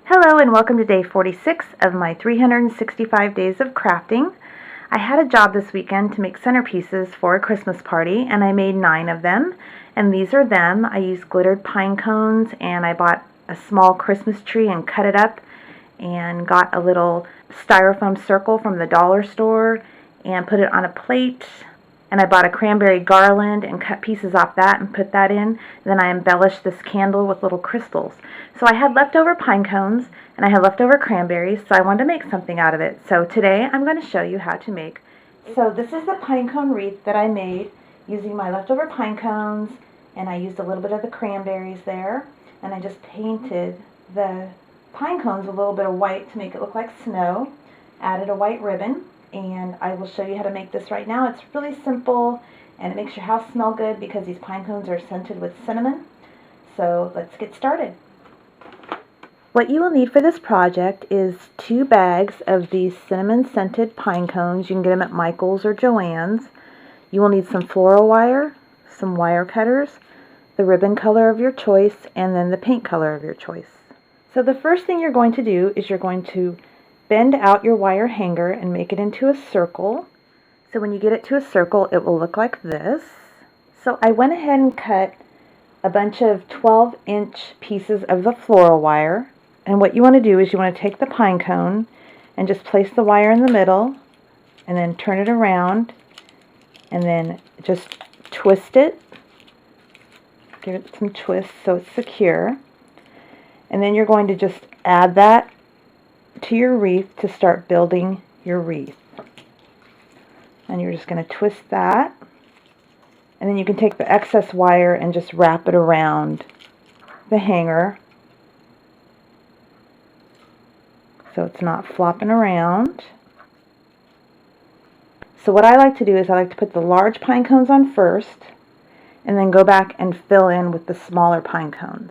Hello and welcome to day 46 of my 365 days of crafting. I had a job this weekend to make centerpieces for a Christmas party and I made 9 of them, and these are them. I used glittered pine cones and I bought a small Christmas tree and cut it up and got a little styrofoam circle from the dollar store and put it on a plate. And I bought a cranberry garland and cut pieces off that and put that in. And then I embellished this candle with little crystals. So I had leftover pine cones and I had leftover cranberries, so I wanted to make something out of it. So today I'm going to show you how to make. So this is the pine cone wreath that I made using my leftover pine cones, and I used a little bit of the cranberries there, and I just painted the pine cones with a little bit of white to make it look like snow. Added a white ribbon. And I will show you how to make this right now. It's really simple and it makes your house smell good because these pine cones are scented with cinnamon. So let's get started. What you will need for this project is 2 bags of these cinnamon scented pine cones. You can get them at Michael's or Joann's. You will need some floral wire, some wire cutters, the ribbon color of your choice, and then the paint color of your choice. So the first thing you're going to do is you're going to bend out your wire hanger and make it into a circle. So when you get it to a circle, it will look like this. So I went ahead and cut a bunch of 12-inch pieces of the floral wire. And what you want to do is you want to take the pine cone and just place the wire in the middle and then turn it around and then just twist it. Give it some twists so it's secure. And then you're going to just add that to your wreath to start building your wreath. And you're just going to twist that, and then you can take the excess wire and just wrap it around the hanger so it's not flopping around. So what I like to do is I like to put the large pine cones on first and then go back and fill in with the smaller pine cones.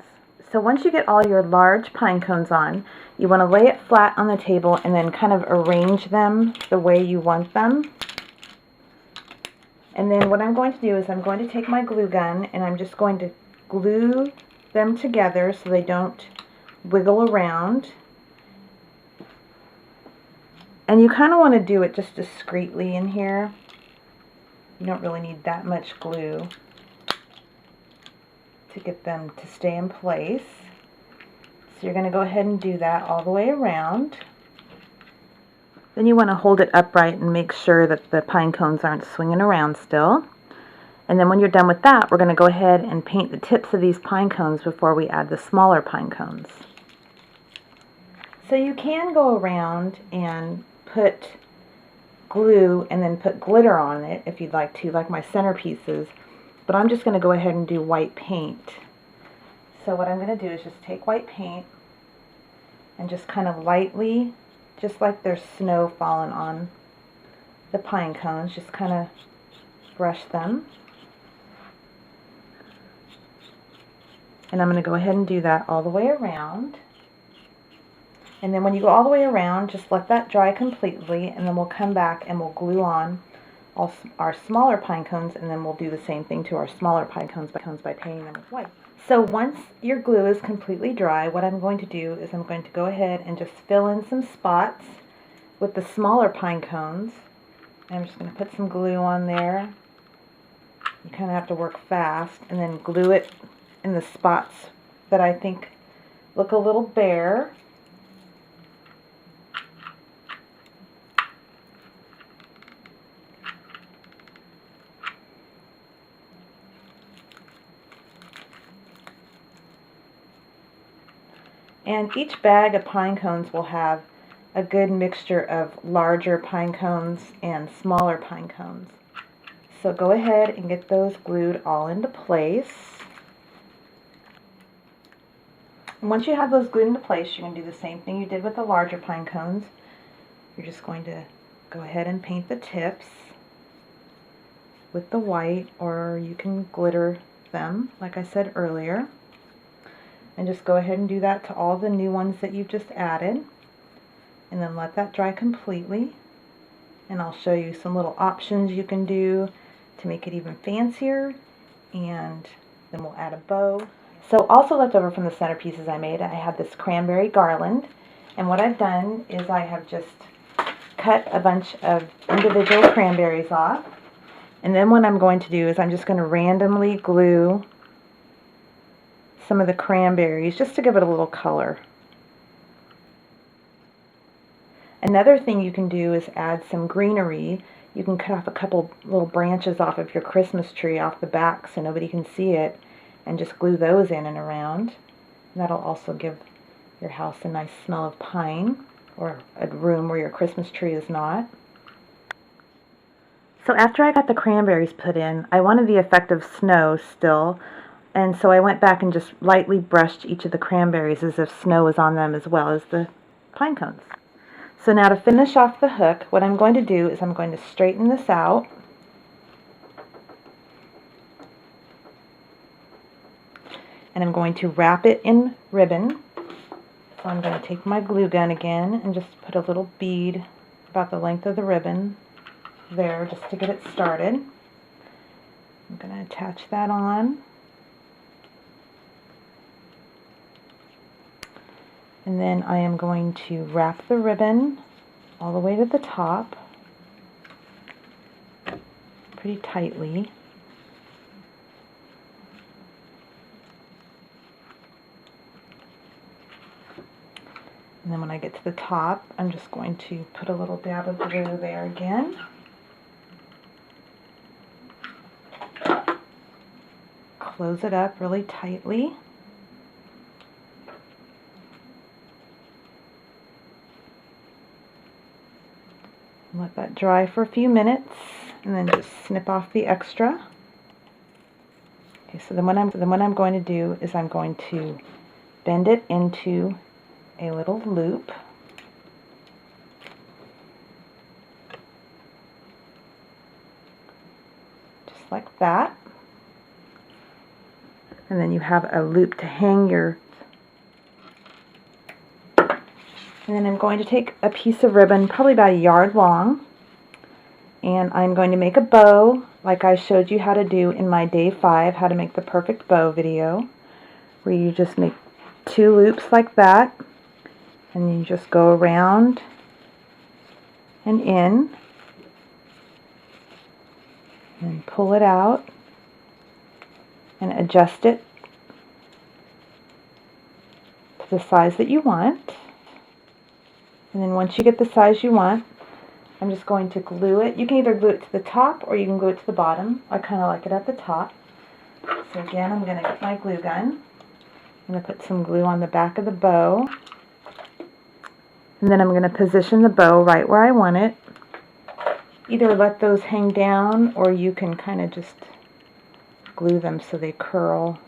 So once you get all your large pine cones on, you want to lay it flat on the table and then kind of arrange them the way you want them. And then what I'm going to do is I'm going to take my glue gun and I'm just going to glue them together so they don't wiggle around. And you kind of want to do it just discreetly in here. You don't really need that much glue to get them to stay in place. So you're going to go ahead and do that all the way around. Then you want to hold it upright and make sure that the pine cones aren't swinging around still. And then when you're done with that, we're going to go ahead and paint the tips of these pine cones before we add the smaller pine cones. So you can go around and put glue and then put glitter on it if you'd like to, like my centerpieces. But I'm just going to go ahead and do white paint. So what I'm going to do is just take white paint and just kind of lightly, just like there's snow falling on the pine cones, just kind of brush them. And I'm going to go ahead and do that all the way around. And then when you go all the way around, just let that dry completely, and then we'll come back and we'll glue on all our smaller pine cones, and then we'll do the same thing to our smaller pine cones by painting them with white. So once your glue is completely dry, what I'm going to do is I'm going to go ahead and just fill in some spots with the smaller pine cones. I'm just going to put some glue on there. You kind of have to work fast, and then glue it in the spots that I think look a little bare. And each bag of pine cones will have a good mixture of larger pine cones and smaller pine cones. So go ahead and get those glued all into place. And once you have those glued into place, you're going to do the same thing you did with the larger pine cones. You're just going to go ahead and paint the tips with the white, or you can glitter them, like I said earlier. And just go ahead and do that to all the new ones that you've just added. And then let that dry completely. And I'll show you some little options you can do to make it even fancier. And then we'll add a bow. So also left over from the centerpieces I made, I had this cranberry garland. And what I've done is I have just cut a bunch of individual cranberries off. And then what I'm going to do is I'm just going to randomly glue some of the cranberries just to give it a little color. Another thing you can do is add some greenery. You can cut off a couple little branches off of your Christmas tree off the back so nobody can see it, and just glue those in and around. That'll also give your house a nice smell of pine, or a room where your Christmas tree is not. So after I got the cranberries put in, I wanted the effect of snow still, and so I went back and just lightly brushed each of the cranberries as if snow was on them as well as the pine cones. So now to finish off the hook, what I'm going to do is I'm going to straighten this out. And I'm going to wrap it in ribbon. So I'm going to take my glue gun again and just put a little bead about the length of the ribbon there just to get it started. I'm going to attach that on. And then I am going to wrap the ribbon all the way to the top pretty tightly. And then when I get to the top, I'm just going to put a little dab of glue there again. Close it up really tightly. Let that dry for a few minutes, and then just snip off the extra. Okay, so then what I'm going to do is I'm going to bend it into a little loop. Just like that. And then you have a loop to hang your. And then I'm going to take a piece of ribbon, probably about a yard long, and I'm going to make a bow like I showed you how to do in my day 5, how to make the perfect bow video, where you just make 2 loops like that, and then you just go around and in, and pull it out, and adjust it to the size that you want. And then once you get the size you want, I'm just going to glue it. You can either glue it to the top or you can glue it to the bottom. I kind of like it at the top. So again, I'm going to get my glue gun. I'm going to put some glue on the back of the bow. And then I'm going to position the bow right where I want it. Either let those hang down or you can kind of just glue them so they curl.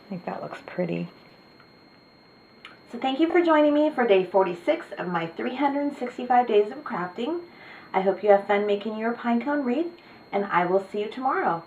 I think that looks pretty. So thank you for joining me for day 46 of my 365 days of crafting. I hope you have fun making your pine cone wreath, and I will see you tomorrow.